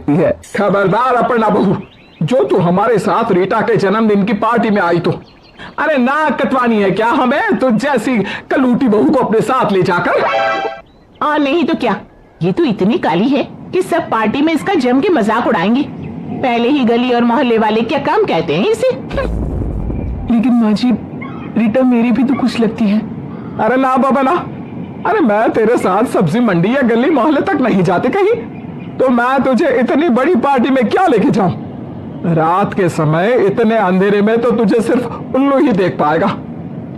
लगती है। खबरदार अपर्णा बहू, जो तू हमारे साथ रीटा के जन्मदिन की पार्टी में आई तो। अरे ना कटवानी है क्या हमें तो जैसी कलूटी बहू को अपने साथ ले जाकर? नहीं तो क्या, ये तो इतनी काली है कि सब पार्टी में इसका जम के मजाक उड़ाएंगे। पहले ही गली और मोहल्ले वाले क्या काम कहते हैं इसे। लेकिन माँ जी, रीटा मेरी भी तो कुछ लगती है। अरे ना बाबा ना, अरे मैं तेरे साथ सब्जी मंडी या गली मोहल्ले तक नहीं जाते कहीं, तो मैं तुझे इतनी बड़ी पार्टी में क्या लेके जाऊं? रात के समय इतने अंधेरे में तो तुझे सिर्फ उल्लू ही देख पाएगा,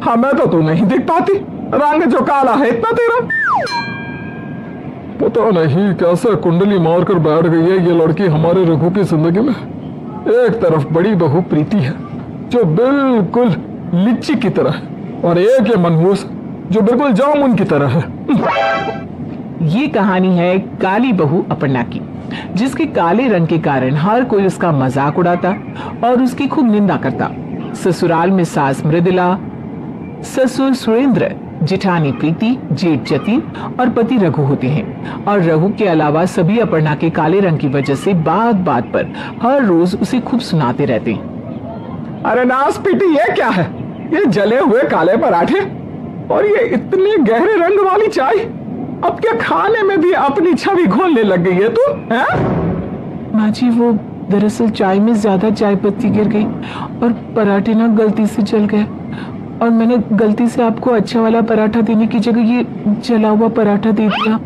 हमें तो तू नहीं दिख पाती। रंग जो काला है इतना तेरा। पता नहीं कैसे कुंडली मार कर बैठ गई है ये लड़की हमारे रघु की जिंदगी में। एक तरफ बड़ी बहू प्रीति है जो बिल्कुल लिच्ची की तरह है, और एक ये मनहूस जो बिल्कुल जामुन की तरह है। ये कहानी है काली बहू अपर्णा की, जिसके काले रंग के कारण हर कोई उसका मजाक उड़ाता और उसकी खूब निंदा करता। ससुराल में सास मृदुला, ससुर सुरेंद्र, जेठानी प्रीति, जेठ जतीन और पति रघु होते हैं। और रघु के अलावा सभी अपर्णा के काले रंग की वजह से बात बात पर हर रोज उसे खूब सुनाते रहते। अरे नास पीटी, ये क्या है? ये जले हुए काले पराठे और ये इतनी गहरे रंग वाली चाय। अब क्या खाने में भी अपनी छवि घोलने लग गई है तू? माँ जी, वो दरअसल चाय में ज्यादा चाय पत्ती गिर गई और पराठे ना गलती से जल गए, और मैंने गलती से आपको अच्छा वाला पराठा देने की जगह ये जला हुआ पराठा दे दिया।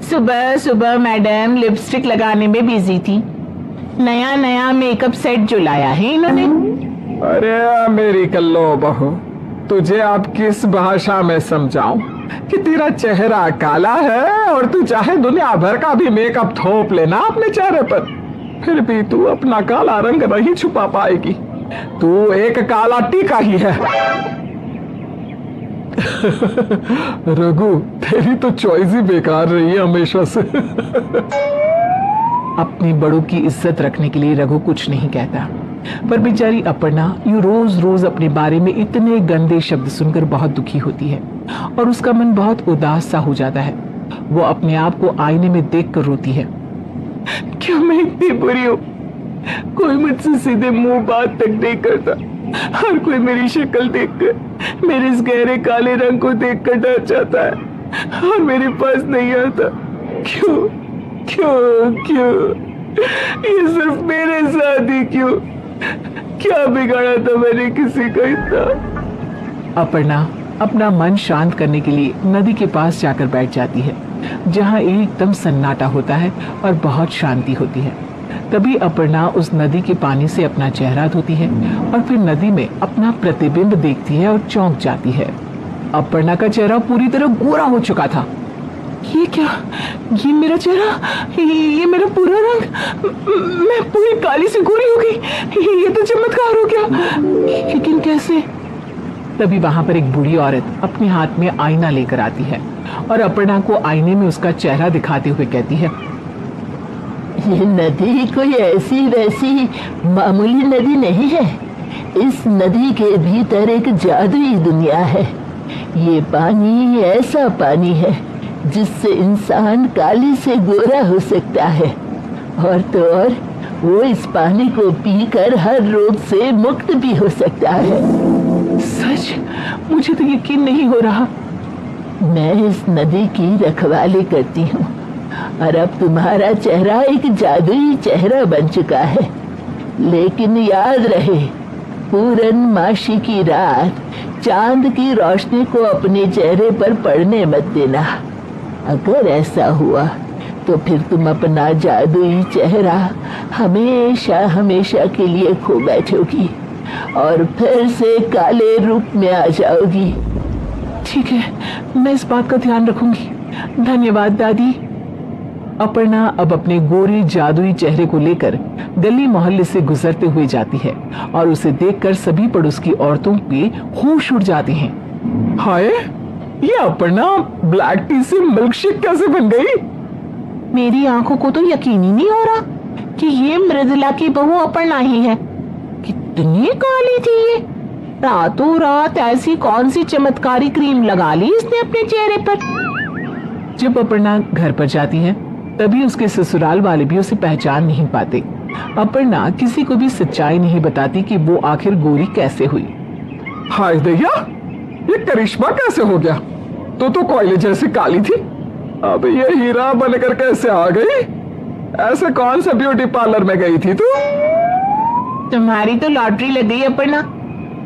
सुबह सुबह मैडम लिपस्टिक लगाने में बिजी थी। नया नया मेकअप सेट जो लाया है इन्होंने। अरे मेरी कल्लो बहू, तुझे अब किस भाषा में समझाऊं कि तेरा चेहरा काला है और तू चाहे दुनिया भर का भी मेकअप थोप लेना अपने चेहरे पर, फिर भी तू अपना काला रंग नहीं छुपा पाएगी। तू एक काला टीका ही है। रघु, तेरी तो चॉइस ही बेकार रही है हमेशा से। अपनी बड़ों की इज्जत रखने के लिए रघु कुछ नहीं कहता, पर बेचारी अपर्णा यूं रोज रोज अपने बारे में इतने गंदे शब्द सुनकर बहुत दुखी होती है और उसका मन बहुत उदास सा हो जाता है। वो अपने आप को आईने में देखकर रोती है। क्यों मैं इतनी बुरी हूँ? कोई मुझसे सीधे मुंह बात तक नहीं करता। हर कोई मेरी शक्ल देखकर, मेरे इस गहरे काले रंग को देखकर डर जाता है और मेरे पास नहीं आता। क्यों क्यों क्यों? ये सिर्फ मेरे साथ ही क्यों? क्या बिगाड़ा था मैंने किसी का इतना? अपर्णा अपना मन शांत करने के लिए नदी के पास जाकर बैठ जाती है, जहाँ एकदम सन्नाटा होता है और बहुत शांति होती है। तभी अपर्णा उस नदी के पानी से अपना चेहरा धोती है और फिर नदी में अपना प्रतिबिंब देखती है और चौंक जाती है। अपर्णा का चेहरा पूरी तरह गोरा हो चुका था। ये क्या? ये मेरा चेहरा, ये मेरा पूरा रंग, मैं पूरी काली से गोरी हो गई। ये तो चमत्कार हो गया, लेकिन कैसे? तभी वहां पर एक बूढ़ी औरत अपने हाथ में आईना लेकर आती है और अपर्णा को आईने में उसका चेहरा दिखाते हुए कहती है, ये नदी कोई ऐसी वैसी मामूली नदी नहीं है। इस नदी के भीतर एक जादुई दुनिया है। ये पानी ऐसा पानी है जिससे इंसान काली से गोरा हो सकता है, और तो और वो इस पानी को पीकर हर रोग से मुक्त भी हो सकता है। सच? मुझे तो यकीन नहीं हो रहा। मैं इस नदी की रखवाली करती हूँ और अब तुम्हारा चेहरा एक जादुई चेहरा बन चुका है। लेकिन याद रहे, पूर्णमासी की रात चांद की रोशनी को अपने चेहरे पर पड़ने मत देना। अगर ऐसा हुआ तो फिर तुम अपना जादुई चेहरा हमेशा हमेशा के लिए खो बैठोगी और फिर से काले रूप में आ जाओगी। ठीक है, मैं इस बात का ध्यान रखूंगी। धन्यवाद दादी। अपर्णा अब अपने गोरे जादुई चेहरे को लेकर गली मोहल्ले से गुजरते हुए जाती है और उसे देखकर सभी पड़ोस की औरतों के होश उड़ जाते हैं। हाय, ये अपर्णा ब्लैक टी से मिल्क शेक कैसे बन गई? मेरी आंखों को तो यकीन ही नहीं हो रहा कि ये मृदुला की बहू अपर्णा ही है। कितनी काली थी ये। रातों रात ऐसी कौन सी चमत्कारी क्रीम लगा ली इसने अपने चेहरे पर। जब अपर्णा घर पर जाती है तभी उसके ससुराल वाले भी उसे पहचान नहीं पाते। अपर्णा किसी को भी सच्चाई नहीं बताती कि वो आखिर गोरी कैसे हुई। हाय दैया, ये करिश्मा कैसे हो गया? तो कोयले जैसी काली थी, अब ये हीरा बनकर कैसे आ गई? ऐसे कौन सा ब्यूटी पार्लर में गई थी तू? तुम्हारी तो लॉटरी लग गई अपर्णा,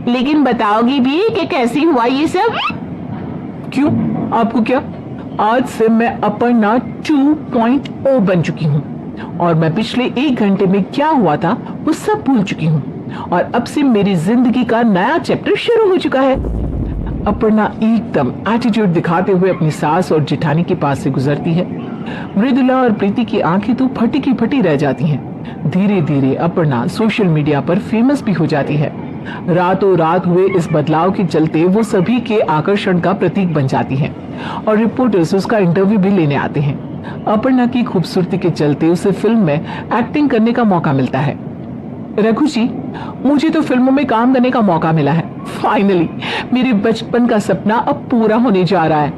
लेकिन बताओगी भी कि कैसी हुआ ये सब? क्यों, आपको क्या? आज से मैं अपर्णा 2.0 बन चुकी हूँ और मैं पिछले 1 घंटे में क्या हुआ था वो सब भूल चुकी हूँ और अब से मेरी जिंदगी का नया चैप्टर शुरू हो चुका है। अपर्णा एकदम एटीट्यूड दिखाते हुए अपनी सास और जेठानी के पास से गुजरती है। मृदुला और प्रीति की आंखें तो फटी की फटी रह जाती हैं। धीरे धीरे अपर्णा सोशल मीडिया पर फेमस भी हो जाती है। रातों रात हुए इस बदलाव के चलते वो सभी के आकर्षण का प्रतीक बन जाती है और रिपोर्टर्स उसका इंटरव्यू भी लेने आते हैं। अपर्णा की खूबसूरती के चलते उसे फिल्म में एक्टिंग करने का मौका मिलता है। रघु जी, मुझे तो फिल्मों में काम करने का मौका मिला है। फाइनली मेरे बचपन का सपना अब पूरा होने जा रहा है।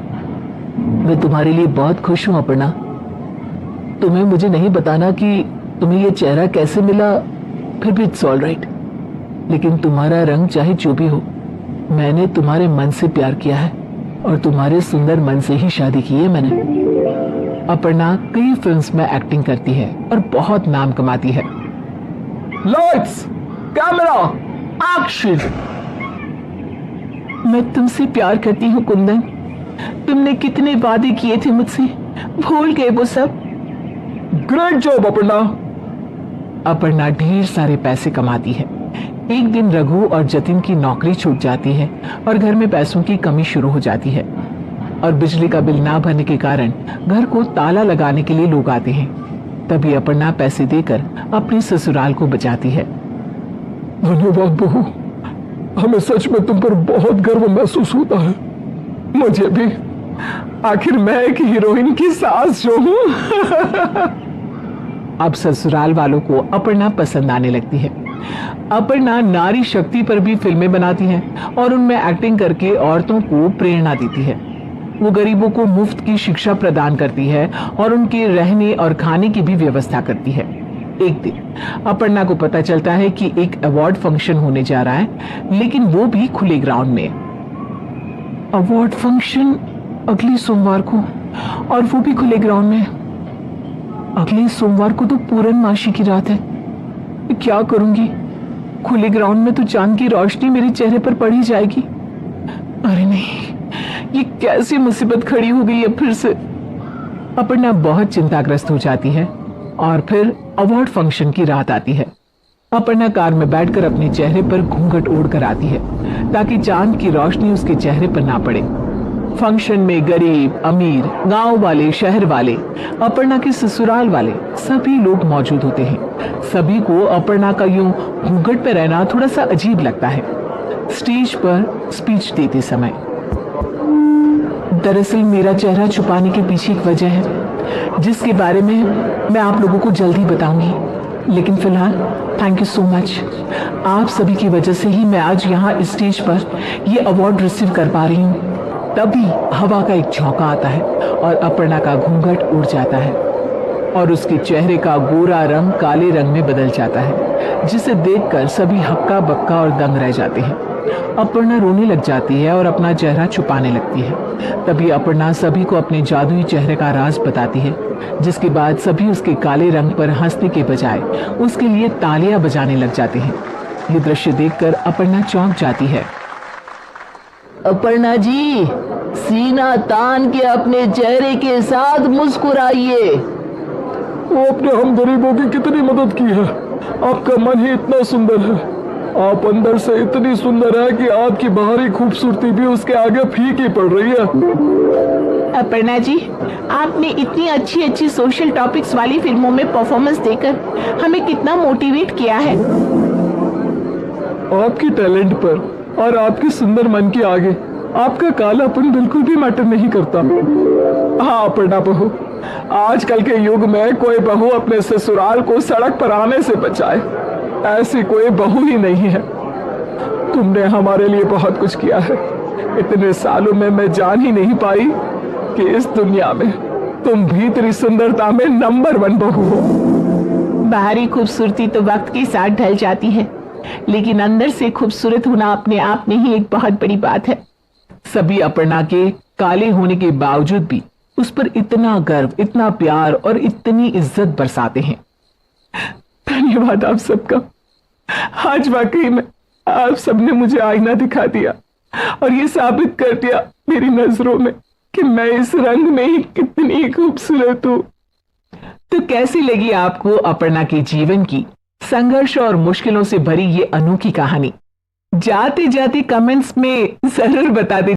मैं तुम्हारे लिए बहुत खुश हूँ अपर्णा। तुम्हें मुझे नहीं बताना कि तुम्हें ये चेहरा कैसे मिला, फिर भी इट्स ऑल राइट। लेकिन तुम्हारा रंग चाहे जो भी हो, मैंने तुम्हारे मन से प्यार किया है और तुम्हारे सुंदर मन से ही शादी की है मैंने। अपर्णा कई फिल्म्स में एक्टिंग करती है और बहुत नाम कमाती है। Lights, camera, action. मैं तुमसे प्यार करती हूँ कुंदन। तुमने कितने वादे किए थे मुझसे, भूल गए वो सब? Great job Aparna. अपर्णा ढेर सारे पैसे कमाती है। एक दिन रघु और जतिन की नौकरी छूट जाती है और घर में पैसों की कमी शुरू हो जाती है और बिजली का बिल ना भरने के कारण घर को ताला लगाने के लिए लोग आते हैं। तभी अपर्णा पैसे देकर अपने ससुराल को बचाती है। धन्यवाद बहू, हमें सच में तुम पर बहुत गर्व महसूस होता है। मुझे भी, आखिर मैं एक हीरोइन की सास जो हूं। अब ससुराल वालों को अपर्णा पसंद आने लगती है। अपर्णा नारी शक्ति पर भी फिल्में बनाती है और उनमें एक्टिंग करके औरतों को प्रेरणा देती है। वो गरीबों को मुफ्त की शिक्षा प्रदान करती है और उनके रहने और खाने की भी व्यवस्था करती है। एक दिन अपर्णा को पता चलता है कि एक अवार्ड फंक्शन होने जा रहा है, लेकिन वो भी खुले ग्राउंड में। अवार्ड फंक्शन अगले सोमवार को, और वो भी खुले ग्राउंड में। अगले सोमवार को तो पूर्णमासी की रात है। क्या करूंगी? खुले ग्राउंड में तो चांद की रोशनी मेरे चेहरे पर पड़ ही जाएगी। अरे नहीं, ये कैसी मुसीबत खड़ी हो गई है फिर से। अपर्णा बहुत चिंताग्रस्त हो जाती है और फिर अवार्ड फंक्शन की रात आती है। अपर्णा कार में बैठकर अपने चेहरे पर घूंघट ओढ़ कर आती है ताकि चांद की रोशनी उसके चेहरे पर ना पड़े। फंक्शन में गरीब, अमीर, गांव वाले, शहर वाले, अपर्णा के ससुराल वाले सभी लोग मौजूद होते हैं। सभी को अपर्णा का यूं घूंघट पे रहना थोड़ा सा अजीब लगता है। स्टेज पर स्पीच देते समय दरअसल मेरा चेहरा छुपाने के पीछे एक वजह है जिसके बारे में मैं आप लोगों को जल्दी बताऊंगी। लेकिन फिलहाल थैंक यू सो मच। आप सभी की वजह से ही मैं आज यहाँ स्टेज पर ये अवार्ड रिसीव कर पा रही हूँ। तभी हवा का एक झोंका आता है और अपर्णा का घूंघट उड़ जाता है और उसके चेहरे का गोरा रंग काले रंग में बदल जाता है, जिसे देखकर सभी हक्का बक्का और दंग रह जाते हैं। अपर्णा रोने लग जाती है और अपना चेहरा छुपाने लगती है। तभी अपर्णा सभी को अपने जादुई चेहरे का राज बताती है, जिसके बाद सभी उसके काले रंग पर हंसने के बजाय उसके लिए तालियां बजाने लग जाते हैं। ये दृश्य देखकर अपर्णा चौंक जाती है। अपर्णा जी, सीना तान के अपने चेहरे के साथ मुस्कुराइए। वो अपने हम गरीबों की कितनी मदद की है। आपका मन ही इतना सुंदर है। आप अंदर से इतनी सुंदर है कि आपकी बाहरी खूबसूरती भी उसके आगे फीकी पड़ रही है। अपर्णा जी, आपने इतनी अच्छी अच्छी सोशल टॉपिक्स वाली फिल्मों में परफॉर्मेंस देकर हमें कितना मोटिवेट किया है। आपकी टैलेंट पर और आपके सुंदर मन के आगे आपका कालापन बिल्कुल भी मैटर नहीं करता। हाँ अपर्णा बहू, आजकल के युग में कोई बहू अपने ससुराल को सड़क पर आने से बचाए, ऐसी कोई बहू ही नहीं है। तुमने हमारे लिए बहुत कुछ किया है। इतने सालों में मैं जान ही नहीं पाई कि इस दुनिया में तुम भीतरी सुंदरता में नंबर 1 बहू हो। बाहरी खूबसूरती तो वक्त के साथ ढल जाती है, लेकिन अंदर से खूबसूरत होना अपने आप में ही एक बहुत बड़ी बात है। सभी अपर्णा के काले होने के बावजूद भी उस पर इतना गर्व, इतना प्यार और इतनी इज्जत बरसाते हैं। धन्यवाद आप सबका। आज वाकई में आप सबने मुझे आईना दिखा दिया और ये साबित कर दिया मेरी नजरों में कि मैं इस रंग में ही कितनी खूबसूरत हूँ। तो कैसी लगी आपको अपर्णा के जीवन की संघर्ष और मुश्किलों से भरी ये अनोखी कहानी? जाते जाते कमेंट्स में जरूर बता दीजिए।